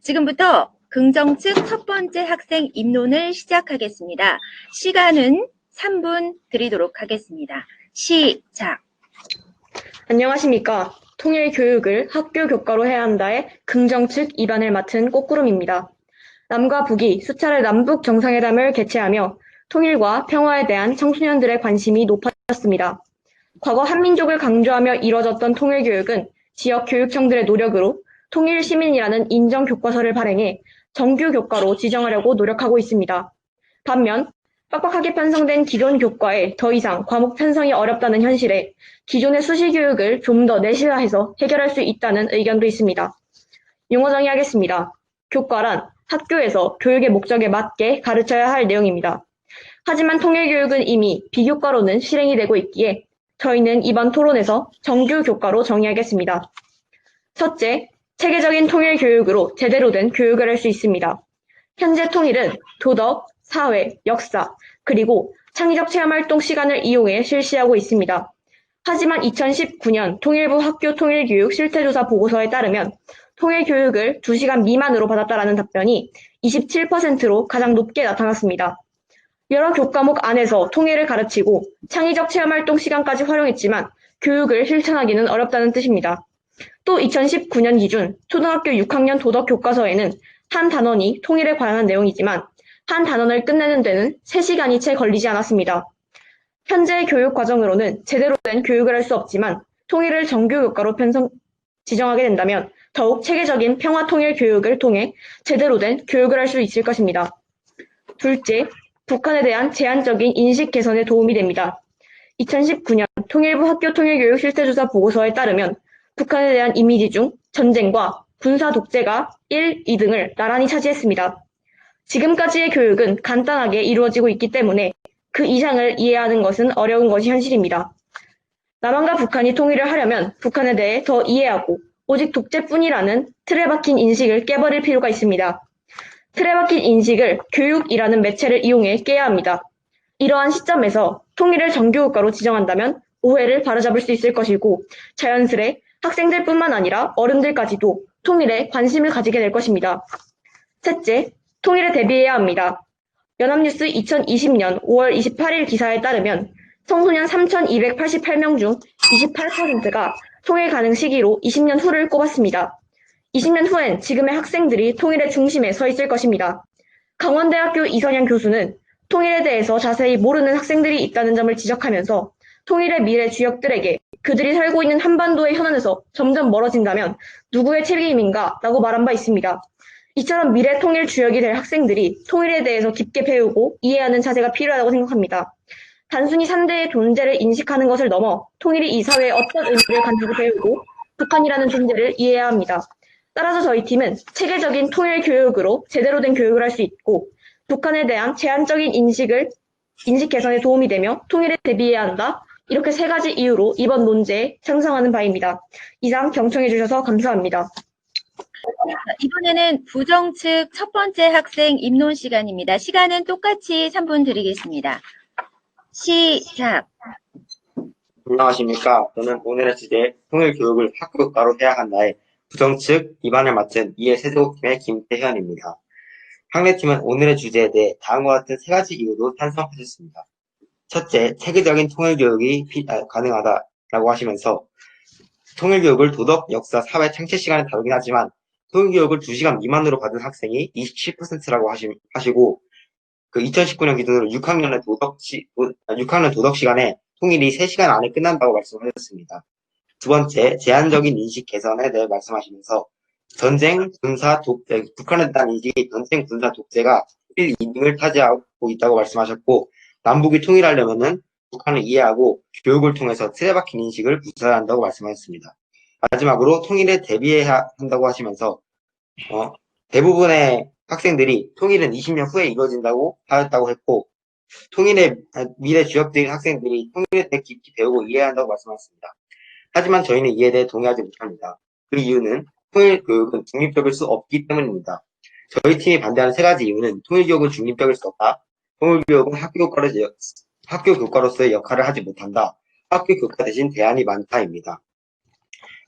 지금부터 긍정 측 첫 번째 학생 입론을 시작하겠습니다. 시간은 3분 드리도록 하겠습니다. 시작. 안녕하십니까. 통일교육을 학교 교과로 해야 한다의 긍정 측 2반을 맡은 꽃구름입니다. 남과 북이 수차례 남북 정상회담을 개최하며 통일과 평화에 대한 청소년들의 관심이 높아졌습니다. 과거 한민족을 강조하며 이뤄졌던 통일교육은 지역 교육청들의 노력으로 통일시민이라는 인정 교과서를 발행해 정규 교과로 지정하려고 노력하고 있습니다. 반면 빡빡하게 편성된 기존 교과에 더 이상 과목 편성이 어렵다는 현실에 기존의 수시 교육을 좀 더 내실화해서 해결할 수 있다는 의견도 있습니다. 용어 정의하겠습니다. 교과란 학교에서 교육의 목적에 맞게 가르쳐야 할 내용입니다. 하지만 통일교육은 이미 비교과로는 실행이 되고 있기에 저희는 이번 토론에서 정규 교과로 정의하겠습니다. 첫째, 체계적인 통일교육으로 제대로 된 교육을 할 수 있습니다. 현재 통일은 도덕, 사회, 역사, 그리고 창의적 체험활동 시간을 이용해 실시하고 있습니다. 하지만 2019년 통일부 학교 통일교육 실태조사 보고서에 따르면 통일교육을 2시간 미만으로 받았다라는 답변이 27%로 가장 높게 나타났습니다. 여러 교과목 안에서 통일을 가르치고 창의적 체험활동 시간까지 활용했지만 교육을 실천하기는 어렵다는 뜻입니다. 또 2019년 기준 초등학교 6학년 도덕교과서에는 한 단원이 통일에 관한 내용이지만 한 단원을 끝내는 데는 3시간이 채 걸리지 않았습니다. 현재 교육 과정으로는 제대로 된 교육을 할 수 없지만 통일을 정규 교과로 지정하게 된다면 더욱 체계적인 평화통일 교육을 통해 제대로 된 교육을 할 수 있을 것입니다. 둘째, 북한에 대한 제한적인 인식 개선에 도움이 됩니다. 2019년 통일부 학교 통일교육 실태조사 보고서에 따르면 북한에 대한 이미지 중 전쟁과 군사 독재가 1, 2등을 나란히 차지했습니다. 지금까지의 교육은 간단하게 이루어지고 있기 때문에 그 이상을 이해하는 것은 어려운 것이 현실입니다. 남한과 북한이 통일을 하려면 북한에 대해 더 이해하고 오직 독재뿐이라는 틀에 박힌 인식을 깨버릴 필요가 있습니다. 틀에 박힌 인식을 교육이라는 매체를 이용해 깨야 합니다. 이러한 시점에서 통일을 정규교과로 지정한다면 오해를 바로잡을 수 있을 것이고 자연스레 학생들뿐만 아니라 어른들까지도 통일에 관심을 가지게 될 것입니다. 셋째, 통일에 대비해야 합니다. 연합뉴스 2020년 5월 28일 기사에 따르면 청소년 3,288명 중 28%가 통일 가능 시기로 20년 후를 꼽았습니다. 20년 후엔 지금의 학생들이 통일의 중심에 서 있을 것입니다. 강원대학교 이선영 교수는 통일에 대해서 자세히 모르는 학생들이 있다는 점을 지적하면서 통일의 미래 주역들에게 그들이 살고 있는 한반도의 현안에서 점점 멀어진다면 누구의 책임인가 라고 말한 바 있습니다. 이처럼 미래 통일 주역이 될 학생들이 통일에 대해서 깊게 배우고 이해하는 자세가 필요하다고 생각합니다. 단순히 상대의 존재를 인식하는 것을 넘어 통일이 이 사회에 어떤 의미를 가지고 배우고 북한이라는 존재를 이해해야 합니다. 따라서 저희 팀은 체계적인 통일 교육으로 제대로 된 교육을 할 수 있고 북한에 대한 제한적인 인식 개선에 도움이 되며 통일에 대비해야 한다. 이렇게 3가지 이유로 이번 논제에 찬성하는 바입니다. 이상 경청해 주셔서 감사합니다. 이번에는 부정 측 첫 번째 학생 입론 시간입니다. 시간은 똑같이 3분 드리겠습니다. 시작. 안녕하십니까. 저는 오늘의 주제 통일교육을 학교교과로 해야 한다의 부정 측 2반을 맡은 이해세제국팀의 김태현입니다. 상대팀은 오늘의 주제에 대해 다음과 같은 3가지 이유로 찬성하셨습니다. 첫째, 체계적인 통일교육이 가능하다라고 하시면서 통일교육을 도덕, 역사, 사회, 창체 시간에 다루긴 하지만 통일교육을 2시간 미만으로 받은 학생이 27%라고 하시고 그 2019년 기준으로 6학년 도덕 시간에 통일이 3시간 안에 끝난다고 말씀하셨습니다. 두 번째, 제한적인 인식 개선에 대해 말씀하시면서 전쟁, 군사, 독재, 북한에 대한 인식이 전쟁, 군사, 독재가 1, 2등을 차지하고 있다고 말씀하셨고 남북이 통일하려면은 북한을 이해하고 교육을 통해서 틀에 박힌 인식을 부숴야 한다고 말씀하셨습니다. 마지막으로 통일에 대비해야 한다고 하시면서 대부분의 학생들이 통일은 20년 후에 이루어진다고 하였다고 했고 통일의 미래 주역들인 학생들이 통일에 대해 깊이 배우고 이해해야 한다고 말씀하셨습니다. 하지만 저희는 이에 대해 동의하지 못합니다. 그 이유는 통일교육은 중립적일 수 없기 때문입니다. 저희 팀이 반대하는 3가지 이유는 통일교육은 중립적일 수 없다. 통일교육은 학교 교과로서의 역할을 하지 못한다. 학교 교과 대신 대안이 많다입니다.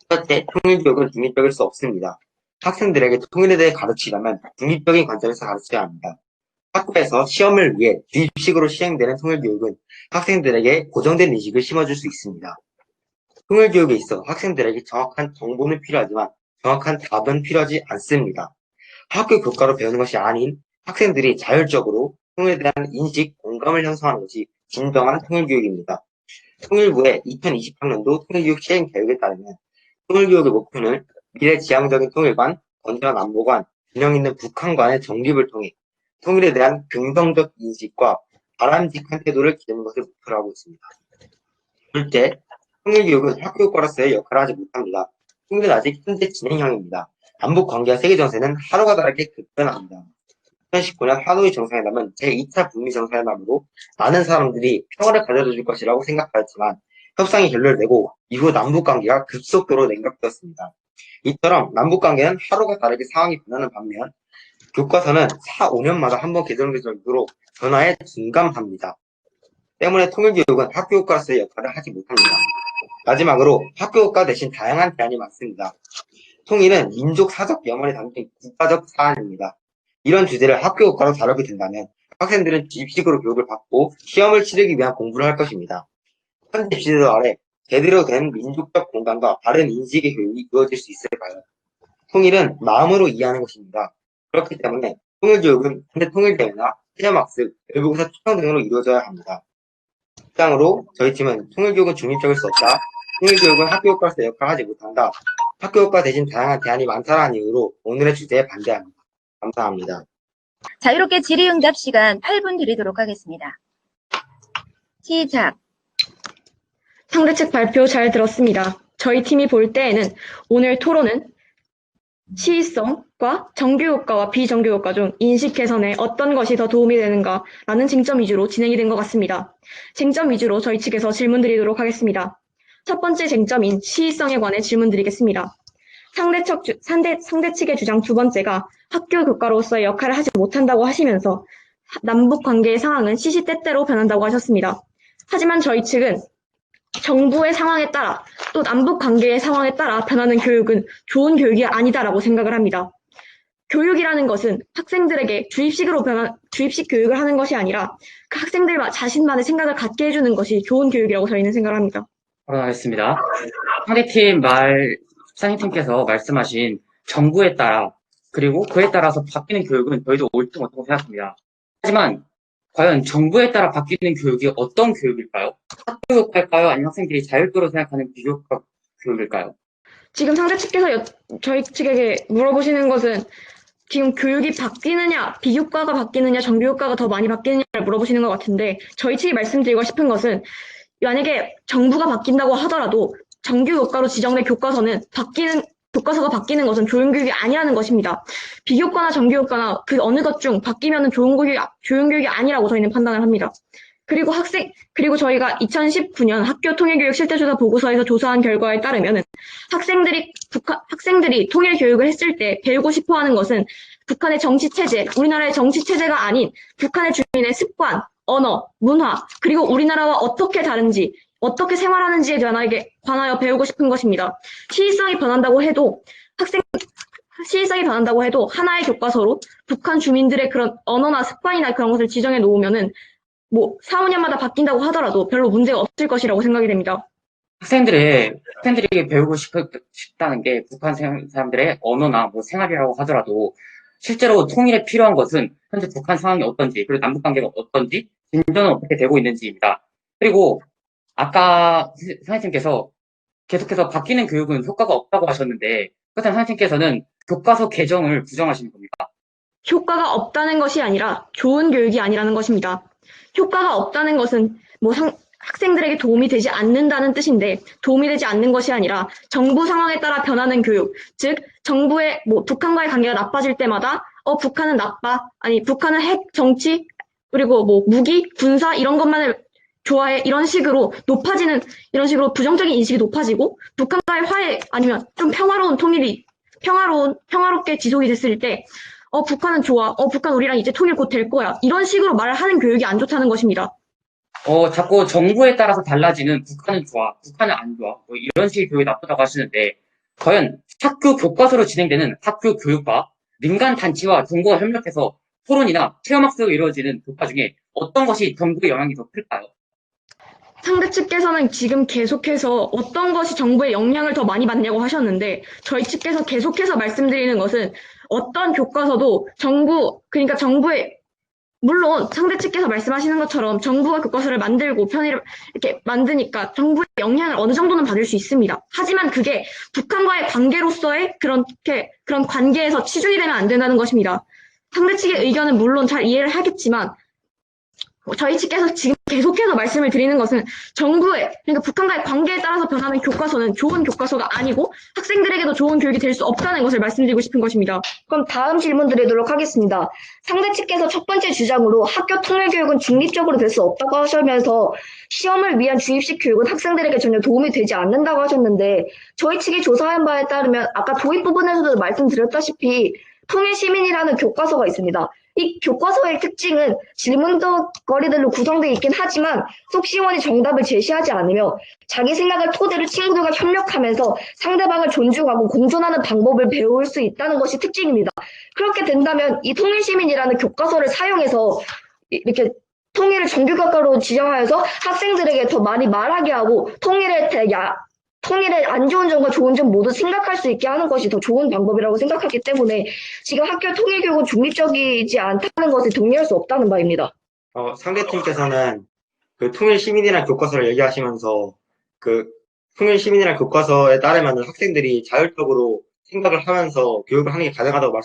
첫째, 통일교육은 중립적일 수 없습니다. 학생들에게 통일에 대해 가르치려면 중립적인 관점에서 가르쳐야 합니다. 학교에서 시험을 위해 주입식으로 시행되는 통일교육은 학생들에게 고정된 인식을 심어줄 수 있습니다. 통일교육에 있어 학생들에게 정확한 정보는 필요하지만 정확한 답은 필요하지 않습니다. 학교 교과로 배우는 것이 아닌 학생들이 자율적으로 통일에 대한 인식, 공감을 형성하는 것이 진정한 통일교육입니다. 통일부의 2020학년도 통일교육 시행 계획에 따르면 통일교육의 목표는 미래지향적인 통일관, 건전한 안보관, 균형 있는 북한관의 정립을 통해 통일에 대한 긍정적 인식과 바람직한 태도를 기르는 것을 목표로 하고 있습니다. 둘째, 통일교육은 학교교과로서의 역할을 하지 못합니다. 통일은 아직 현재 진행형입니다. 남북관계와 세계정세는 하루가 다르게 급변합니다. 2019년 하노이 정상회담은 제2차 북미 정상회담으로 많은 사람들이 평화를 가져다 줄 것이라고 생각하였지만 협상이 결렬되고 이후 남북관계가 급속도로 냉각되었습니다. 이처럼 남북관계는 하루가 다르게 상황이 변하는 반면 교과서는 4, 5년마다 한 번 개정될 정도로 변화에 둔감합니다. 때문에 통일교육은 학교교과로서의 역할을 하지 못합니다. 마지막으로 학교교과 대신 다양한 대안이 많습니다. 통일은 민족 사적 염원이 담긴 국가적 사안입니다. 이런 주제를 학교교과로 다루게 된다면 학생들은 주입식으로 교육을 받고 시험을 치르기 위한 공부를 할 것입니다. 현재 시대 아래 제대로 된 민족적 공감과 바른 인식의 교육이 이루어질 수 있을까요? 통일은 마음으로 이해하는 것입니다. 그렇기 때문에 통일교육은 현대 통일대회나 체험학습, 외국어사 초청 등으로 이루어져야 합니다. 입장으로 저희 팀은 통일교육은 중립적일 수 없다. 통일교육은 학교교과로서 역할을 하지 못한다. 학교교과 대신 다양한 대안이 많다는 이유로 오늘의 주제에 반대합니다. 감사합니다. 자유롭게 질의응답 시간 8분 드리도록 하겠습니다. 시작. 상대 측 발표 잘 들었습니다. 저희 팀이 볼 때에는 오늘 토론은 시의성과 정규효과와 비정규효과 중 인식 개선에 어떤 것이 더 도움이 되는가라는 쟁점 위주로 진행이 된 것 같습니다. 쟁점 위주로 저희 측에서 질문 드리도록 하겠습니다. 첫 번째 쟁점인 시의성에 관해 질문 드리겠습니다. 상대 측의 주장 두 번째가 학교 교과로서의 역할을 하지 못한다고 하시면서 남북 관계의 상황은 시시때때로 변한다고 하셨습니다. 하지만 저희 측은 정부의 상황에 따라 또 남북 관계의 상황에 따라 변하는 교육은 좋은 교육이 아니다라고 생각을 합니다. 교육이라는 것은 학생들에게 주입식 교육을 하는 것이 아니라 그 학생들 자신만의 생각을 갖게 해주는 것이 좋은 교육이라고 저희는 생각을 합니다. 알겠습니다. 상대팀께서 말씀하신 정부에 따라 그리고 그에 따라서 바뀌는 교육은 저희도 옳지 못하고 생각합니다. 하지만 과연 정부에 따라 바뀌는 교육이 어떤 교육일까요? 학교 교육일까요? 아니면 학생들이 자율적으로 생각하는 비교과 교육일까요? 지금 상대 측께서 저희 측에게 물어보시는 것은 지금 교육이 바뀌느냐, 비교과가 바뀌느냐, 정규효과가 더 많이 바뀌느냐를 물어보시는 것 같은데 저희 측이 말씀드리고 싶은 것은 만약에 정부가 바뀐다고 하더라도 정규효과로 지정된 교과서가 바뀌는 것은 좋은 교육이 아니라는 것입니다. 비교과나 정규효과나 그 어느 것 중 바뀌면 좋은 교육이 아니라고 저희는 판단을 합니다. 그리고 저희가 2019년 학교 통일교육 실태조사 보고서에서 조사한 결과에 따르면 학생들이 통일 교육을 했을 때 배우고 싶어 하는 것은 북한의 정치체제, 우리나라의 정치체제가 아닌 북한의 주민의 습관, 언어, 문화, 그리고 우리나라와 어떻게 다른지, 어떻게 생활하는지에 관하여 배우고 싶은 것입니다. 시의성이 변한다고 해도 하나의 교과서로 북한 주민들의 그런 언어나 습관이나 그런 것을 지정해 놓으면은 4, 5년마다 바뀐다고 하더라도 별로 문제가 없을 것이라고 생각이 됩니다. 학생들이 배우고 싶다는 게 북한 사람들의 언어나 생활이라고 하더라도 실제로 통일에 필요한 것은 현재 북한 상황이 어떤지, 그리고 남북 관계가 어떤지, 진전은 어떻게 되고 있는지입니다. 그리고 아까 선생님께서 계속해서 바뀌는 교육은 효과가 없다고 하셨는데, 그렇다면 선생님께서는 교과서 개정을 부정하시는 겁니까? 효과가 없다는 것이 아니라 좋은 교육이 아니라는 것입니다. 효과가 없다는 것은 학생들에게 도움이 되지 않는다는 뜻인데 도움이 되지 않는 것이 아니라 정부 상황에 따라 변하는 교육, 즉 정부의 북한과의 관계가 나빠질 때마다 북한은 나빠, 아니 북한은 핵, 정치, 그리고 무기, 군사 이런 것만을 좋아해 이런 식으로 부정적인 인식이 높아지고 북한과의 화해 아니면 좀 평화로운 통일이 평화롭게 지속이 됐을 때 북한은 좋아. 북한 우리랑 이제 통일 곧 될 거야. 이런 식으로 말을 하는 교육이 안 좋다는 것입니다. 자꾸 정부에 따라서 달라지는 북한은 좋아, 북한은 안 좋아. 이런 식의 교육이 나쁘다고 하시는데, 과연 학교 교과서로 진행되는 학교 교육과 민간 단체와 정부가 협력해서 토론이나 체험학습이 이루어지는 교과 중에 어떤 것이 정부의 영향이 더 클까요? 상대 측께서는 지금 계속해서 어떤 것이 정부의 영향을 더 많이 받냐고 하셨는데, 저희 측에서 계속해서 말씀드리는 것은 어떤 교과서도 그러니까 정부의, 물론 상대 측께서 말씀하시는 것처럼 정부가 교과서를 만들고 편의를 이렇게 만드니까 정부의 영향을 어느 정도는 받을 수 있습니다. 하지만 그게 북한과의 관계로서의 그런 관계에서 치중이 되면 안 된다는 것입니다. 상대 측의 의견은 물론 잘 이해를 하겠지만, 저희 측에서 지금 계속해서 말씀을 드리는 것은 그러니까 북한과의 관계에 따라서 변하는 교과서는 좋은 교과서가 아니고 학생들에게도 좋은 교육이 될 수 없다는 것을 말씀드리고 싶은 것입니다. 그럼 다음 질문 드리도록 하겠습니다. 상대 측께서 첫 번째 주장으로 학교 통일교육은 중립적으로 될 수 없다고 하시면서 시험을 위한 주입식 교육은 학생들에게 전혀 도움이 되지 않는다고 하셨는데, 저희 측이 조사한 바에 따르면 아까 도입 부분에서도 말씀드렸다시피 통일시민이라는 교과서가 있습니다. 이 교과서의 특징은 질문거리들로 구성되어 있긴 하지만 속시원이 정답을 제시하지 않으며 자기 생각을 토대로 친구들과 협력하면서 상대방을 존중하고 공존하는 방법을 배울 수 있다는 것이 특징입니다. 그렇게 된다면 이 통일시민이라는 교과서를 사용해서 이렇게 통일을 정규교과로 지정하여서 학생들에게 더 많이 말하게 하고 통일의 안 좋은 점과 좋은 점 모두 생각할 수 있게 하는 것이 더 좋은 방법이라고 생각하기 때문에 지금 학교 통일교육은 중립적이지 않다는 것에 동의할 수 없다는 바입니다. 상대팀께서는 그 통일시민이라는 교과서를 얘기하시면서 그 통일시민이라는 교과서에 따르면 학생들이 자율적으로 생각을 하면서 교육을 하는 게 가능하다고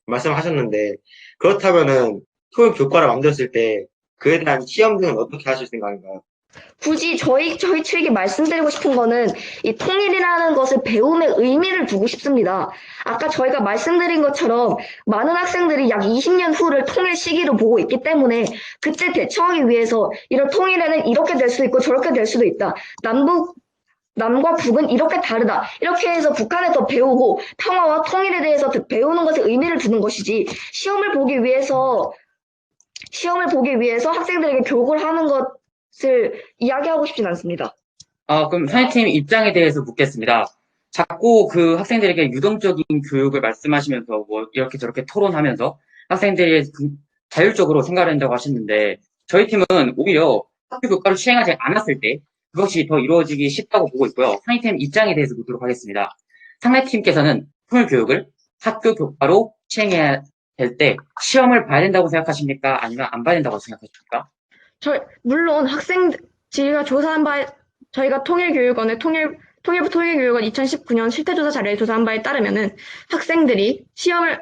말씀하셨는데, 그렇다면은 통일 교과를 만들었을 때 그에 대한 시험 등은 어떻게 하실 생각인가요? 굳이 저희 측이 말씀드리고 싶은 거는 이 통일이라는 것을 배움의 의미를 두고 싶습니다. 아까 저희가 말씀드린 것처럼 많은 학생들이 약 20년 후를 통일 시기로 보고 있기 때문에 그때 대처하기 위해서 이런 통일에는 이렇게 될 수도 있고 저렇게 될 수도 있다. 남과 북은 이렇게 다르다. 이렇게 해서 북한에 더 배우고 평화와 통일에 대해서 배우는 것에 의미를 두는 것이지 시험을 보기 위해서 학생들에게 교육을 하는 것을 이야기하고 싶진 않습니다. 그럼 선생님 입장에 대해서 묻겠습니다. 자꾸 그 학생들에게 유동적인 교육을 말씀하시면서 뭐 이렇게 저렇게 토론하면서 학생들이 자율적으로 생각을 한다고 하셨는데, 저희 팀은 오히려 학교 교과를 시행하지 않았을 때 그것이 더 이루어지기 쉽다고 보고 있고요. 상위팀 입장에 대해서 묻도록 하겠습니다. 상대팀께서는 통일교육을 학교 교과로 시행해야 될 때 시험을 봐야 된다고 생각하십니까? 아니면 안 봐야 된다고 생각하십니까? 물론 저희가 조사한 바에, 저희가 통일부 통일교육원 2019년 실태조사 자료에 조사한 바에 따르면은 학생들이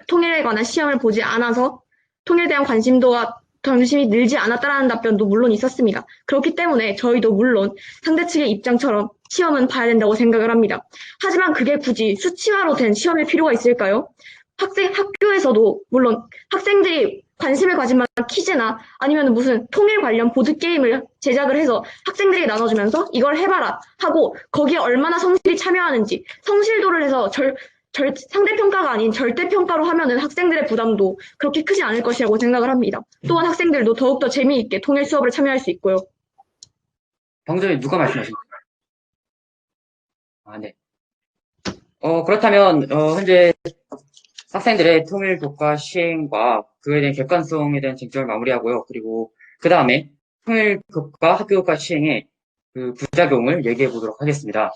통일에 관한 시험을 보지 않아서 통일에 대한 관심이 늘지 않았다라는 답변도 물론 있었습니다. 그렇기 때문에 저희도 물론 상대 측의 입장처럼 시험은 봐야 된다고 생각을 합니다. 하지만 그게 굳이 수치화로 된 시험일 필요가 있을까요? 학교에서도 물론 학생들이 관심을 가진 만한 퀴즈나 아니면 무슨 통일 관련 보드게임을 제작을 해서 학생들이 나눠주면서 이걸 해봐라 하고 거기에 얼마나 성실히 참여하는지 성실도를 해서 상대평가가 아닌 절대평가로 하면은 학생들의 부담도 그렇게 크지 않을 것이라고 생각을 합니다. 또한 학생들도 더욱더 재미있게 통일 수업을 참여할 수 있고요. 방금 전에 누가 말씀하신 거예요? 네. 그렇다면 현재 학생들의 통일 교과 시행과 그에 대한 객관성에 대한 쟁점을 마무리하고요. 그리고 그 다음에 통일 교과 학교 교과 시행의 그 부작용을 얘기해 보도록 하겠습니다.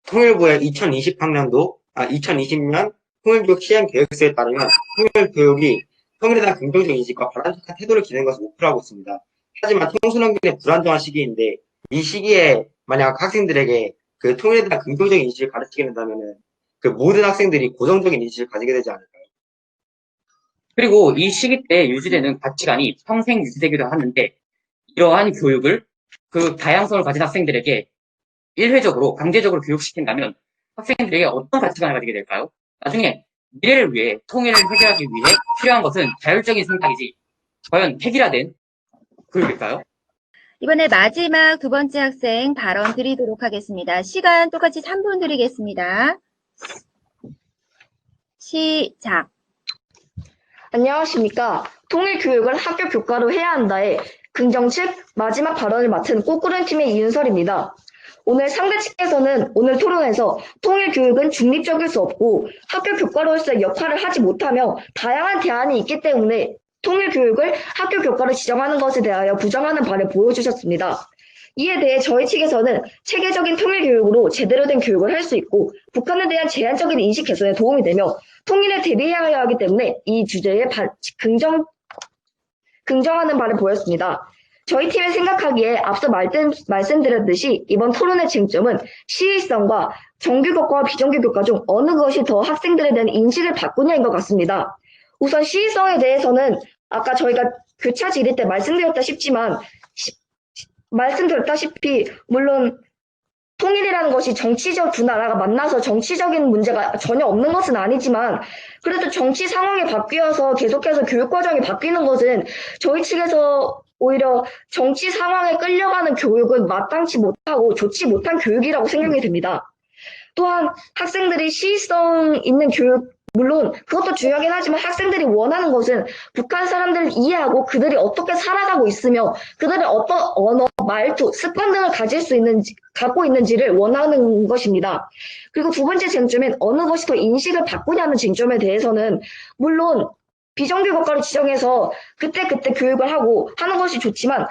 통일부의 2020년 통일교육 시행 계획서에 따르면 통일교육이 통일에 대한 긍정적 인식과 바람직한 태도를 기르는 것을 목표로 하고 있습니다. 하지만 청소년기는 불안정한 시기인데, 이 시기에 만약 학생들에게 그 통일에 대한 긍정적인 인식을 가르치게 된다면은 그 모든 학생들이 고정적인 인식을 가지게 되지 않을까요? 그리고 이 시기 때 유지되는 가치관이 평생 유지되기도 하는데, 이러한 교육을 그 다양성을 가진 학생들에게 일회적으로 강제적으로 교육시킨다면 학생들에게 어떤 가치관을 가지게 될까요? 나중에 미래를 위해 통일을 해결하기 위해 필요한 것은 자율적인 생각이지 과연 획일화된 교육일까요? 이번에 마지막 두 번째 학생 발언 드리도록 하겠습니다. 시간 똑같이 3분 드리겠습니다. 시작. 안녕하십니까. 통일교육을 학교 교과로 해야 한다에 긍정측 마지막 발언을 맡은 꼬꾸른 팀의 이윤설입니다. 오늘 상대 측에서는 오늘 토론에서 통일 교육은 중립적일 수 없고 학교 교과로서의 역할을 하지 못하며 다양한 대안이 있기 때문에 통일 교육을 학교 교과로 지정하는 것에 대하여 부정하는 바를 보여주셨습니다. 이에 대해 저희 측에서는 체계적인 통일 교육으로 제대로 된 교육을 할 수 있고 북한에 대한 제한적인 인식 개선에 도움이 되며 통일에 대비해야 하기 때문에 이 주제에 긍정하는 바를 보였습니다. 저희 팀이 생각하기에 앞서 말씀드렸듯이 이번 토론의 쟁점은 시의성과 정규 교과와 비정규 교과 중 어느 것이 더 학생들에 대한 인식을 바꾸냐인 것 같습니다. 우선 시의성에 대해서는 아까 저희가 교차 질의 때 말씀드렸다시피 물론 통일이라는 것이 두 나라가 만나서 정치적인 문제가 전혀 없는 것은 아니지만 그래도 정치 상황이 바뀌어서 계속해서 교육 과정이 바뀌는 것은 저희 측에서 오히려 정치 상황에 끌려가는 교육은 마땅치 못하고 좋지 못한 교육이라고 생각이 됩니다. 또한 학생들이 시의성 있는 교육, 물론 그것도 중요하긴 하지만 학생들이 원하는 것은 북한 사람들을 이해하고 그들이 어떻게 살아가고 있으며 그들이 어떤 언어, 말투, 습관 등을 갖고 있는지를 원하는 것입니다. 그리고 두 번째 쟁점인 어느 것이 더 인식을 바꾸냐는 쟁점에 대해서는 물론 비정규 교과로 지정해서 그때그때 교육을 하고 하는 것이 좋지만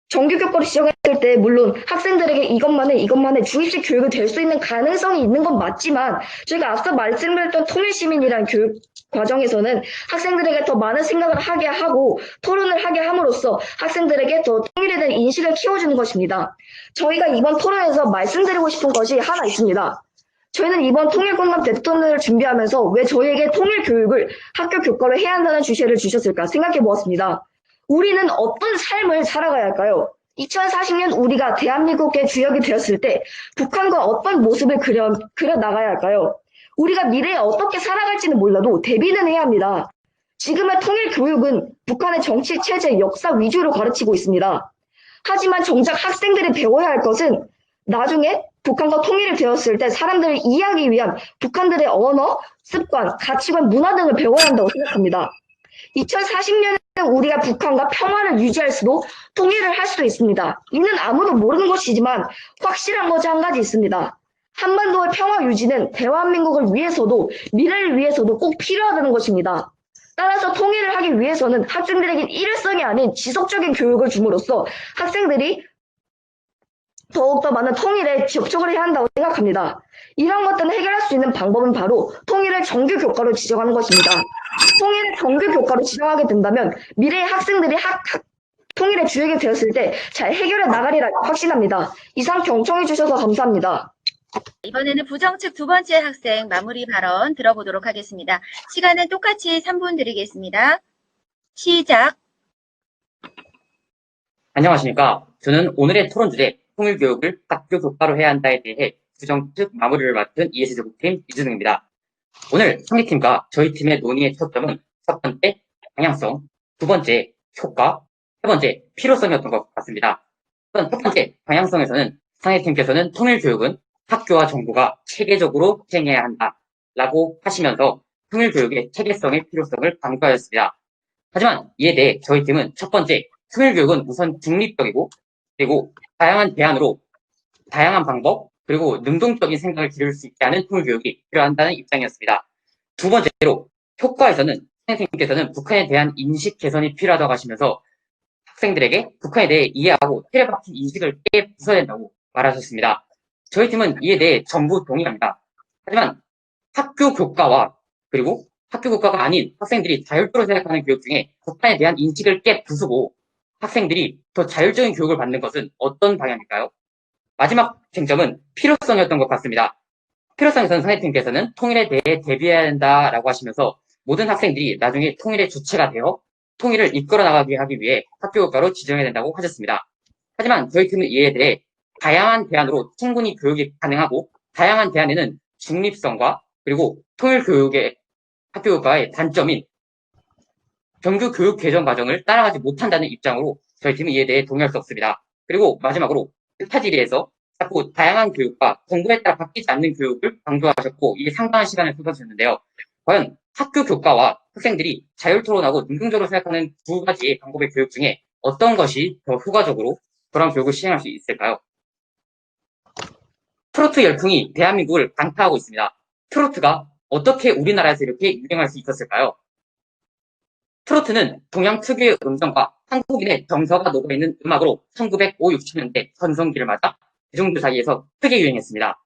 정규 교과로 지정했을 때 물론 학생들에게 이것만의 주입식 교육이 될 수 있는 가능성이 있는 건 맞지만 저희가 앞서 말씀드렸던 통일시민이라는 교육 과정에서는 학생들에게 더 많은 생각을 하게 하고 토론을 하게 함으로써 학생들에게 더 통일에 대한 인식을 키워주는 것입니다. 저희가 이번 토론에서 말씀드리고 싶은 것이 하나 있습니다. 저희는 이번 통일공감 대토론을 준비하면서 왜 저희에게 통일 교육을 학교 교과로 해야 한다는 주제를 주셨을까 생각해 보았습니다. 우리는 어떤 삶을 살아가야 할까요? 2040년 우리가 대한민국의 주역이 되었을 때 북한과 어떤 모습을 그려 나가야 할까요? 우리가 미래에 어떻게 살아갈지는 몰라도 대비는 해야 합니다. 지금의 통일 교육은 북한의 정치 체제, 역사 위주로 가르치고 있습니다. 하지만 정작 학생들이 배워야 할 것은 나중에 북한과 통일이 되었을 때 사람들을 이해하기 위한 북한들의 언어, 습관, 가치관, 문화 등을 배워야 한다고 생각합니다. 2040년에는 우리가 북한과 평화를 유지할 수도 통일을 할 수도 있습니다. 이는 아무도 모르는 것이지만 확실한 것이 한 가지 있습니다. 한반도의 평화 유지는 대한민국을 위해서도 미래를 위해서도 꼭 필요하다는 것입니다. 따라서 통일을 하기 위해서는 학생들에게 일회성이 아닌 지속적인 교육을 줌으로써 학생들이 더욱더 많은 통일에 접촉을 해야 한다고 생각합니다. 이런 것들을 해결할 수 있는 방법은 바로 통일을 정규 교과로 지정하는 것입니다. 통일을 정규 교과로 지정하게 된다면 미래의 학생들이 통일의 주역이 되었을 때 잘 해결해 나가리라 확신합니다. 이상 경청해 주셔서 감사합니다. 이번에는 부정측 두 번째 학생 마무리 발언 들어보도록 하겠습니다. 시간은 똑같이 3분 드리겠습니다. 시작. 안녕하십니까. 저는 오늘의 토론 주제 통일교육을 학교 교과로 해야 한다에 대해 부정측 마무리를 맡은 ES제국팀 이준웅입니다. 오늘 상대팀과 저희 팀의 논의의 초점은 첫 번째 방향성, 두 번째 효과, 세 번째 필요성이었던 것 같습니다. 우선 첫 번째 방향성에서는 상대팀께서는 통일교육은 학교와 정부가 체계적으로 수행해야 한다라고 하시면서 통일교육의 체계성의 필요성을 강조하였습니다. 하지만 이에 대해 저희 팀은 첫 번째 통일교육은 우선 중립적이고 그리고 다양한 대안으로 다양한 방법 그리고 능동적인 생각을 기를 수 있게 하는 통일교육이 필요한다는 입장이었습니다. 두 번째로 효과에서는 선생님께서는 북한에 대한 인식 개선이 필요하다고 하시면서 학생들에게 북한에 대해 이해하고 틀에 박힌 인식을 깨 부숴야 된다고 말하셨습니다. 저희 팀은 이에 대해 전부 동의합니다. 하지만 학교 교과와 그리고 학교 교과가 아닌 학생들이 자율적으로 생각하는 교육 중에 북한에 대한 인식을 깨 부수고 학생들이 더 자율적인 교육을 받는 것은 어떤 방향일까요? 마지막 쟁점은 필요성이었던 것 같습니다. 필요성에서는 선생님께서는 통일에 대해 대비해야 한다라고 하시면서 모든 학생들이 나중에 통일의 주체가 되어 통일을 이끌어 나가게 하기 위해 학교 교과로 지정해야 된다고 하셨습니다. 하지만 저희 팀은 이에 대해 다양한 대안으로 충분히 교육이 가능하고 다양한 대안에는 중립성과 그리고 통일교육의 학교 교과의 단점인 정규 교육 개정 과정을 따라가지 못한다는 입장으로 저희 팀은 이에 대해 동의할 수 없습니다. 그리고 마지막으로 타지리에서 자꾸 다양한 교육과 정부에 따라 바뀌지 않는 교육을 강조하셨고 이게 상당한 시간을 쏟아주셨는데요. 과연 학교 교과와 학생들이 자율 토론하고 능동적으로 생각하는 두 가지의 방법의 교육 중에 어떤 것이 더 효과적으로 그런 교육을 시행할 수 있을까요? 트로트 열풍이 대한민국을 강타하고 있습니다. 트로트가 어떻게 우리나라에서 이렇게 유행할 수 있었을까요? 트로트는 동양 특유의 음정과 한국인의 정서가 녹아있는 음악으로 1950, 60년대 전성기를 맞아 대중들 사이에서 크게 유행했습니다.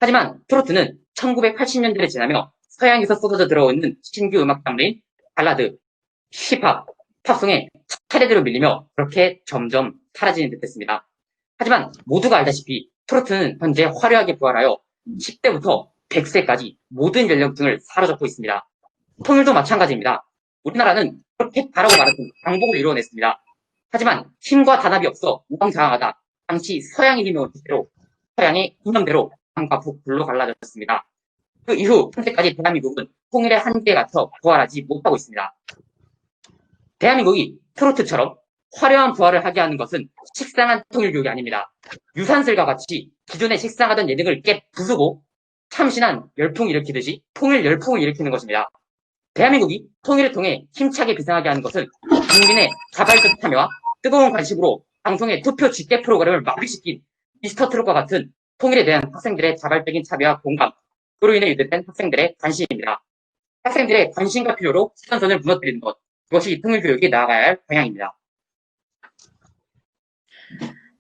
하지만 트로트는 1980년대를 지나며 서양에서 쏟아져 들어오는 신규 음악 장르인 발라드, 힙합, 팝송에 차례대로 밀리며 그렇게 점점 사라지는 듯 했습니다. 하지만 모두가 알다시피 트로트는 현재 화려하게 부활하여 10대부터 100세까지 모든 연령층을 사로잡고 있습니다. 통일도 마찬가지입니다. 우리나라는 그렇게 바라고 말했던 강복을 이루어냈습니다. 하지만 힘과 단합이 없어 우왕좌왕하다 당시 서양의 힘이 온 대로 서양의 이념대로 남과 북불로 갈라졌습니다. 그 이후 현재까지 대한민국은 통일의 한계에 갇혀 부활하지 못하고 있습니다. 대한민국이 트로트처럼 화려한 부활을 하게 하는 것은 식상한 통일교육이 아닙니다. 유산슬과 같이 기존에 식상하던 예능을 깨 부수고 참신한 열풍을 일으키듯이 통일 열풍을 일으키는 것입니다. 대한민국이 통일을 통해 힘차게 비상하게 하는 것은 국민의 자발적 참여와 뜨거운 관심으로 방송의 투표 집계 프로그램을 마비시킨 미스터트롯과 같은 통일에 대한 학생들의 자발적인 참여와 공감, 그로 인해 유도된 학생들의 관심입니다. 학생들의 관심과 필요로 시선선을 무너뜨리는 것, 그것이 통일교육이 나아가야 할 방향입니다.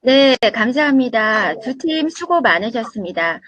네, 감사합니다. 두 팀 수고 많으셨습니다.